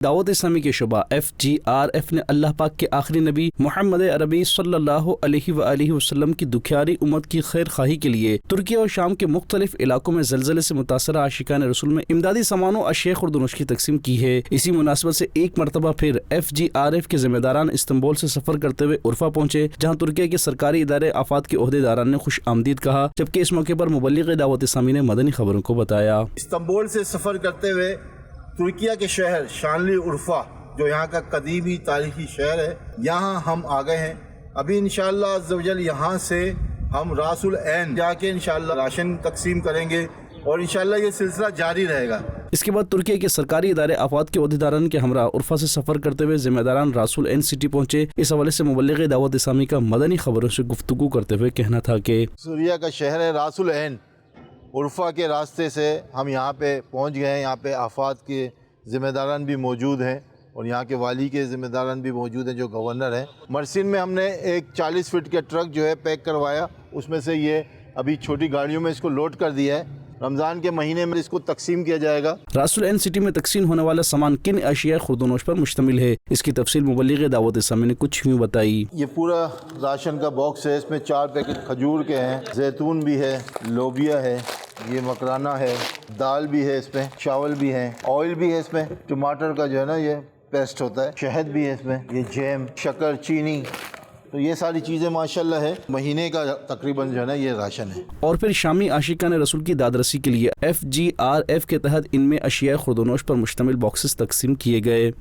दावत इस्लामी के शुबा FGRF ने अल्लाह पाक के आखिरी नबी मोहम्मद अरबी सल्लल्लाहु अलैहि वसल्लम की दुखियारी उम्मत की खैर खाही के लिए तुर्की और शाम के मुख्तलिफ इलाकों में ज़लज़ले से मुतासरा आशिकान रसूल में इमदादी सामानों अशे खुर्दनोश की तकसीम की है। इसी मुनासिबत से एक मरतबा फिर FGRF के जिम्मेदारान इस्तांबुल से सफ़र करते हुए उर्फा पहुँचे, जहाँ तुर्की के सरकारी इदारे आफात के ओहदेदारान ने खुश आमदीद कहा, जबकि इस मौके पर मुबल्लिग दावत इस्लामी ने मदनी खबरों को बताया। इस्तांबुल से सफ़र करते हुए तुर्किया के शहर शानली उर्फा, जो यहाँ का कदीमी तारीखी शहर है, यहाँ हम आ गए हैं। अभी इंशाअल्लाह अज़्ज़वजल यहाँ से हम रासुल ऐन जाके इंशाअल्लाह राशन तकसीम करेंगे और इंशाअल्लाह ये सिलसिला जारी रहेगा। इसके बाद तुर्की के सरकारी इदारे आफात के ओहदेदारान के हमरा उर्फा से सफ़र करते हुए जिम्मेदारान रासुल ऐन सिटी पहुँचे। इस हवाले से मुबल्लिग दावत इस्लामी का मदनी खबरों से गुफ्तगू करते हुए कहना था कि सूरिया का शहर है रासुल ऐन, उर्फा के रास्ते से हम यहाँ पे पहुँच गए हैं। यहाँ पे आफात के ज़िम्मेदारान भी मौजूद हैं और यहाँ के वाली के ज़िम्मेदारान भी मौजूद हैं जो गवर्नर हैं। मरसिन में हमने एक 40 फीट के ट्रक जो है पैक करवाया, उसमें से ये अभी छोटी गाड़ियों में इसको लोड कर दिया है। रमज़ान के महीने में इसको तकसीम किया जाएगा। रासुल ऐन सिटी में तकसीम होने वाला सामान किन अशिया खुर्दनोश पर मुश्तमिल है, इसकी तफसील मुबल्लिग दावत इस्लामी ने कुछ यूँ बताई। ये पूरा राशन का बॉक्स है, इसमें 4 पैकेट खजूर के हैं, जैतून भी है, लोबिया है, ये मकराना है, दाल भी है, इसमें चावल भी है, ऑयल भी है, इसमें टमाटर का जो है ना ये पेस्ट होता है, शहद भी है इसमें, ये जैम, शक्कर, चीनी, तो ये सारी चीज़ें माशाल्लाह है। महीने का तकरीबन जो है ना ये राशन है। और फिर शामी आशिकान रसूल की दादरसी के लिए FGRF के तहत इनमें अशिया खुर्दनोश पर मुश्तमिल बॉक्सेस तकसीम किए गए।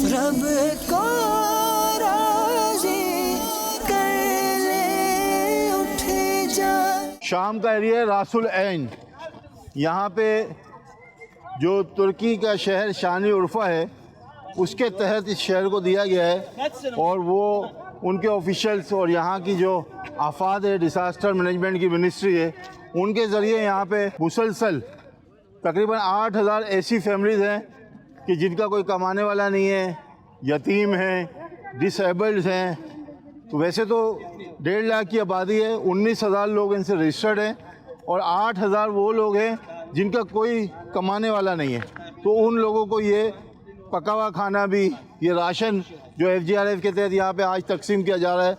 रब को राज़ी कर ले, उठ जा। शाम का एरिया है रासुल ऐन। यहाँ पे जो तुर्की का शहर शानी उर्फा है उसके तहत इस शहर को दिया गया है और वो उनके ऑफिशियल्स और यहाँ की जो आफात है, डिसास्टर मैनेजमेंट की मिनिस्ट्री है, उनके ज़रिए यहाँ पे मुसलसल तकरीबन 8000 ऐसी फैमिलीज़ हैं कि जिनका कोई कमाने वाला नहीं है, यतीम हैं, डिसेबल्ड हैं। तो वैसे तो 1.5 लाख की आबादी है, 19,000 लोग इनसे रजिस्टर्ड हैं और 8,000 वो लोग हैं जिनका कोई कमाने वाला नहीं है। तो उन लोगों को ये पका हुआ खाना भी, ये राशन जो FGRF के तहत यहाँ पे आज तकसीम किया जा रहा है।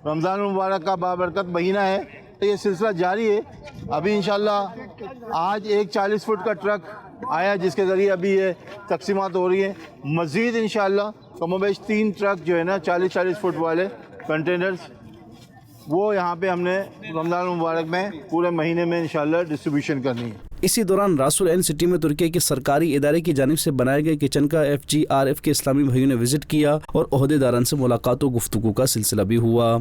रमज़ान मुबारक का बाबरकत महीना है, ये सिलसिला जारी है। अभी इंशाल्लाह आज एक 40 फुट का ट्रक आया जिसके ज़रिए अभी ये तकसीमात हो रही है। मज़ीद इंशाल्लाह कमोबेश 3 ट्रक जो है ना 40-40 फुट वाले कंटेनर्स, वो यहाँ पे हमने रमज़ान मुबारक में पूरे महीने में इंशाल्लाह डिस्ट्रीब्यूशन करनी है। इसी दौरान रासुल ऐन सिटी में तुर्की के सरकारी इदारे की जानिब से बनाए गए किचन का FGRF के इस्लामी भाइयों ने विजिट किया और ओहदेदारान से मुलाकात और गुफ्तगू का सिलसिला भी हुआ।